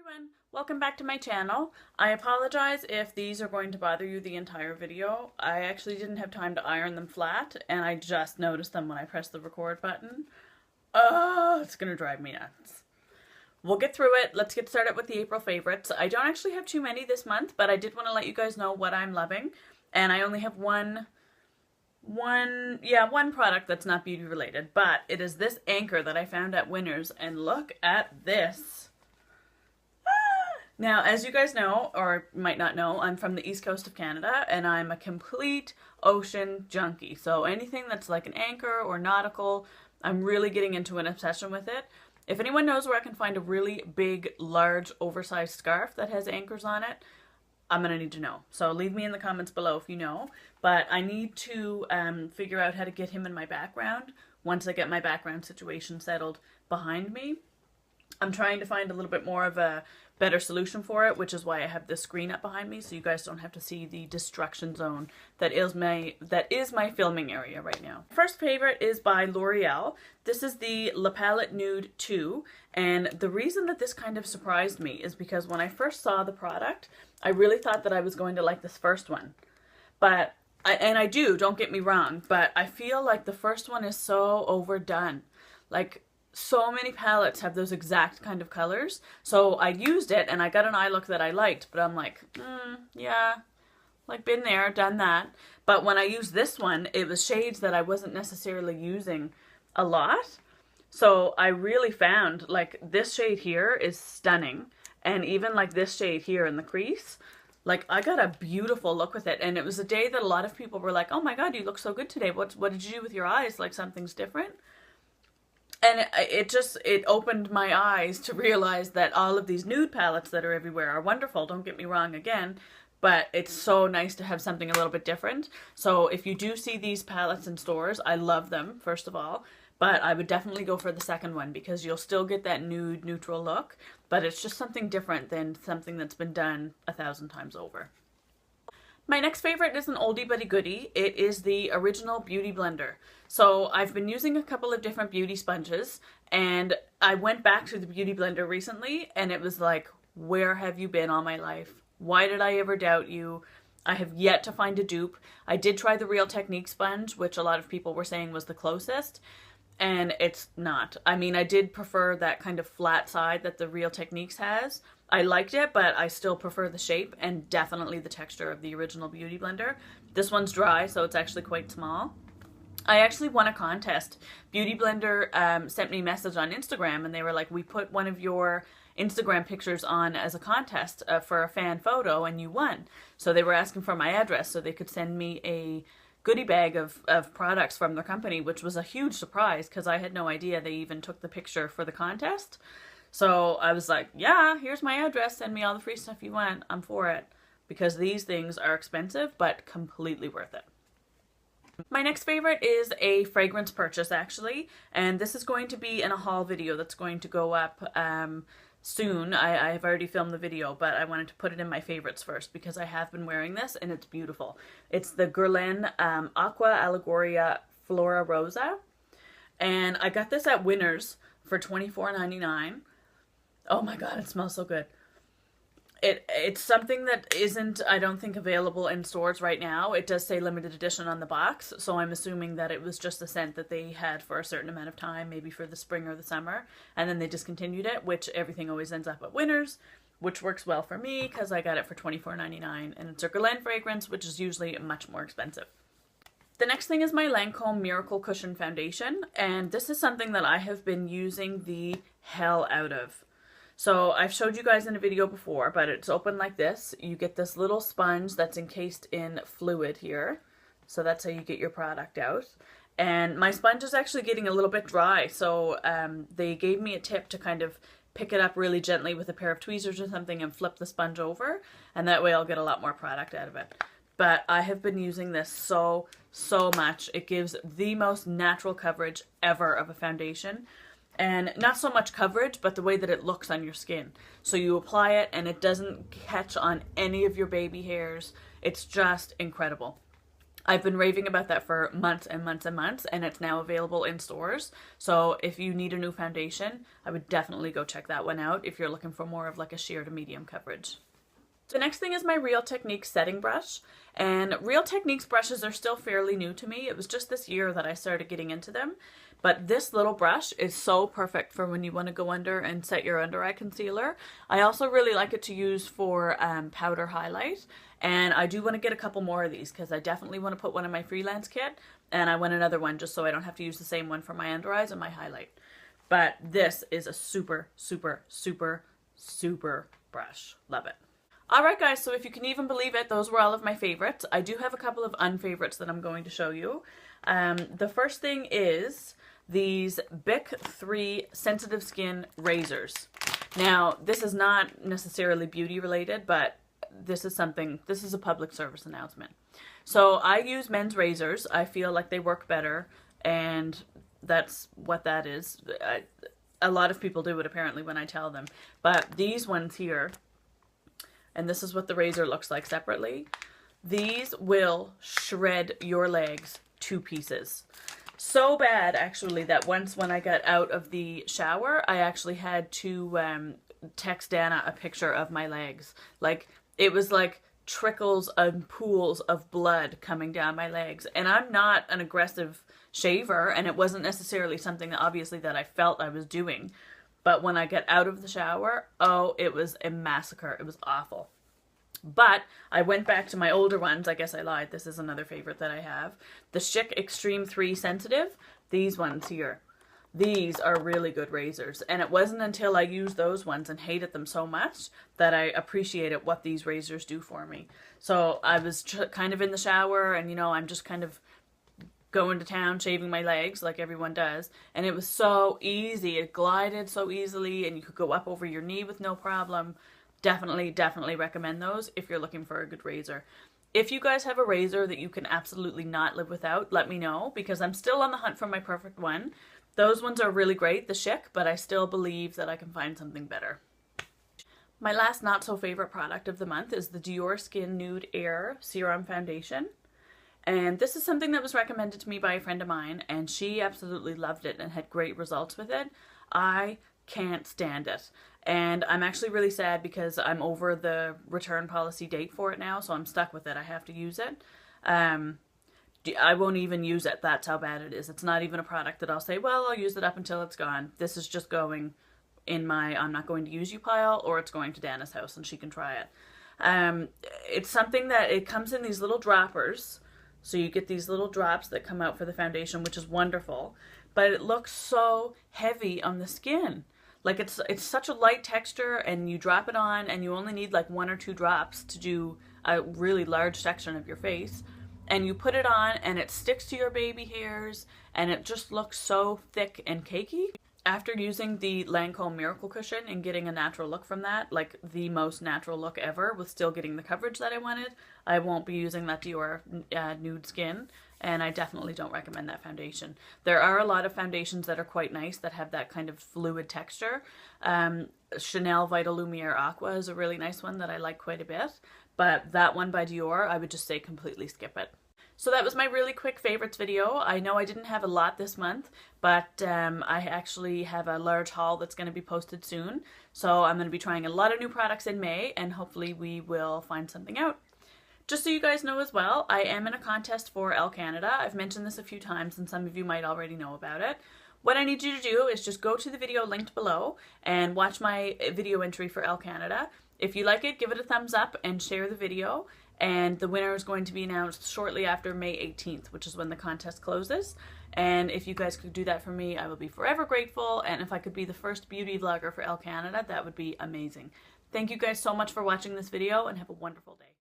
everyone, welcome back to my channel. I apologize if these are going to bother you the entire video. I actually didn't have time to iron them flat and I just noticed them when I pressed the record button. Oh, it's gonna drive me nuts. We'll get through it. Let's get started with the April favorites. I don't actually have too many this month, but I did want to let you guys know what I'm loving. And I only have one product that's not beauty related, but it is this anchor that I found at Winners, and look at this. Now, as you guys know, or might not know, I'm from the east coast of Canada, and I'm a complete ocean junkie. So anything that's like an anchor or nautical, I'm really getting into an obsession with it. If anyone knows where I can find a really big, large, oversized scarf that has anchors on it, I'm going to need to know. So leave me in the comments below if you know. But I need to figure out how to get him in my background once I get my background situation settled behind me. I'm trying to find a little bit more of a better solution for it, which is why I have this screen up behind me so you guys don't have to see the destruction zone that is my filming area right now. First favorite is by L'Oreal. This is the La Palette Nude 2, and the reason that this kind of surprised me is because when I first saw the product, I really thought that I was going to like this first one. But I do, don't get me wrong, but I feel like the first one is so overdone. Like, so many palettes have those exact kind of colors. So I used it and I got an eye look that I liked, but I'm like, yeah, like been there, done that. But when I used this one, it was shades that I wasn't necessarily using a lot. So I really found like this shade here is stunning. And even like this shade here in the crease, like I got a beautiful look with it. And it was a day that a lot of people were like, oh my God, you look so good today. What did you do with your eyes? Like something's different. And it opened my eyes to realize that all of these nude palettes that are everywhere are wonderful, don't get me wrong again, but it's so nice to have something a little bit different. So if you do see these palettes in stores, I love them, first of all, but I would definitely go for the second one because you'll still get that nude, neutral look, but it's just something different than something that's been done 1,000 times over. My next favorite is an oldie but a goodie. It is the original Beauty Blender. So I've been using a couple of different beauty sponges, and I went back to the Beauty Blender recently and it was like, where have you been all my life? Why did I ever doubt you? I have yet to find a dupe. I did try the Real Techniques sponge, which a lot of people were saying was the closest, and it's not. I mean, I did prefer that kind of flat side that the Real Techniques has. I liked it, but I still prefer the shape and definitely the texture of the original Beauty Blender. This one's dry, so it's actually quite small. I actually won a contest. Beauty Blender sent me a message on Instagram and they were like, we put one of your Instagram pictures on as a contest for a fan photo and you won. So they were asking for my address so they could send me a goodie bag of products from their company, which was a huge surprise because I had no idea they even took the picture for the contest. So I was like, yeah, here's my address, send me all the free stuff you want, I'm for it. Because these things are expensive, but completely worth it. My next favorite is a fragrance purchase, actually, and this is going to be in a haul video that's going to go up soon. I've already filmed the video, but I wanted to put it in my favorites first because I have been wearing this and it's beautiful. It's the Guerlain Aqua Allegoria Flora Rosa, and I got this at Winners for $24.99. Oh my God, it smells so good. It's something that isn't, I don't think, available in stores right now. It does say limited edition on the box, so I'm assuming that it was just a scent that they had for a certain amount of time, maybe for the spring or the summer, and then they discontinued it, which everything always ends up at Winners, which works well for me because I got it for $24.99, and it's a Guerlain fragrance, which is usually much more expensive. The next thing is my Lancome Miracle Cushion Foundation, and this is something that I have been using the hell out of. So I've showed you guys in a video before, but it's open like this. You get this little sponge that's encased in fluid here. So that's how you get your product out. And my sponge is actually getting a little bit dry, so they gave me a tip to kind of pick it up really gently with a pair of tweezers or something and flip the sponge over, and that way I'll get a lot more product out of it. But I have been using this so much. It gives the most natural coverage ever of a foundation. And not so much coverage, but the way that it looks on your skin. So you apply it and it doesn't catch on any of your baby hairs. It's just incredible. I've been raving about that for months and months and months, and it's now available in stores. So if you need a new foundation, I would definitely go check that one out if you're looking for more of like a sheer to medium coverage. The next thing is my Real Techniques setting brush, and Real Techniques brushes are still fairly new to me. It was just this year that I started getting into them, but this little brush is so perfect for when you want to go under and set your under eye concealer. I also really like it to use for powder highlight, and I do want to get a couple more of these because I definitely want to put one in my freelance kit, and I want another one just so I don't have to use the same one for my under eyes and my highlight. But this is a super, super, super, super brush. Love it. Alright guys, so if you can even believe it, those were all of my favorites. I do have a couple of unfavorites that I'm going to show you. The first thing is these Bic 3 Sensitive Skin Razors. Now, this is not necessarily beauty related, but this is a public service announcement. So I use men's razors. I feel like they work better, and that's what that is. A lot of people do it apparently when I tell them. But these ones here, and this is what the razor looks like separately, these will shred your legs to pieces. So bad, actually, that once when I got out of the shower, I actually had to text Dana a picture of my legs. Like, it was like trickles and pools of blood coming down my legs. And I'm not an aggressive shaver, and it wasn't necessarily something that obviously that I felt I was doing. But when I got out of the shower, oh, it was a massacre. It was awful. But I went back to my older ones. I guess I lied. This is another favorite that I have. The Schick Extreme 3 Sensitive. These ones here. These are really good razors. And it wasn't until I used those ones and hated them so much that I appreciated what these razors do for me. So I was kind of in the shower and, you know, I'm just kind of going to town shaving my legs like everyone does, and it was so easy. It glided so easily, and you could go up over your knee with no problem. Definitely recommend those if you're looking for a good razor. If you guys have a razor that you can absolutely not live without, let me know, because I'm still on the hunt for my perfect one. Those ones are really great, the Schick, but I still believe that I can find something better. My last not so favorite product of the month is the Dior Skin Nude Air Serum Foundation. And this is something that was recommended to me by a friend of mine, and she absolutely loved it and had great results with it. I can't stand it. And I'm actually really sad because I'm over the return policy date for it now, so I'm stuck with it. I have to use it. I won't even use it. That's how bad it is. It's not even a product that I'll say, well, I'll use it up until it's gone. This is just going in my I'm not going to use you pile, or it's going to Dana's house and she can try it. It's something that it comes in these little droppers. So you get these little drops that come out for the foundation, which is wonderful. But it looks so heavy on the skin. Like it's such a light texture, and you drop it on and you only need like 1 or 2 drops to do a really large section of your face. And you put it on and it sticks to your baby hairs, and it just looks so thick and cakey. After using the Lancome Miracle Cushion and getting a natural look from that, like the most natural look ever, with still getting the coverage that I wanted, I won't be using that Dior Nude Skin, and I definitely don't recommend that foundation. There are a lot of foundations that are quite nice that have that kind of fluid texture. Chanel Vital Lumiere Aqua is a really nice one that I like quite a bit, but that one by Dior, I would just say completely skip it. So that was my really quick favorites video. I know I didn't have a lot this month, but I actually have a large haul that's going to be posted soon. So I'm going to be trying a lot of new products in May, and hopefully we will find something out. Just so you guys know as well, I am in a contest for Elle Canada. I've mentioned this a few times, and some of you might already know about it. What I need you to do is just go to the video linked below and watch my video entry for Elle Canada. If you like it, give it a thumbs up and share the video. And the winner is going to be announced shortly after May 18th, which is when the contest closes. And if you guys could do that for me, I will be forever grateful. And if I could be the first beauty vlogger for Elle Canada, that would be amazing. Thank you guys so much for watching this video, and have a wonderful day.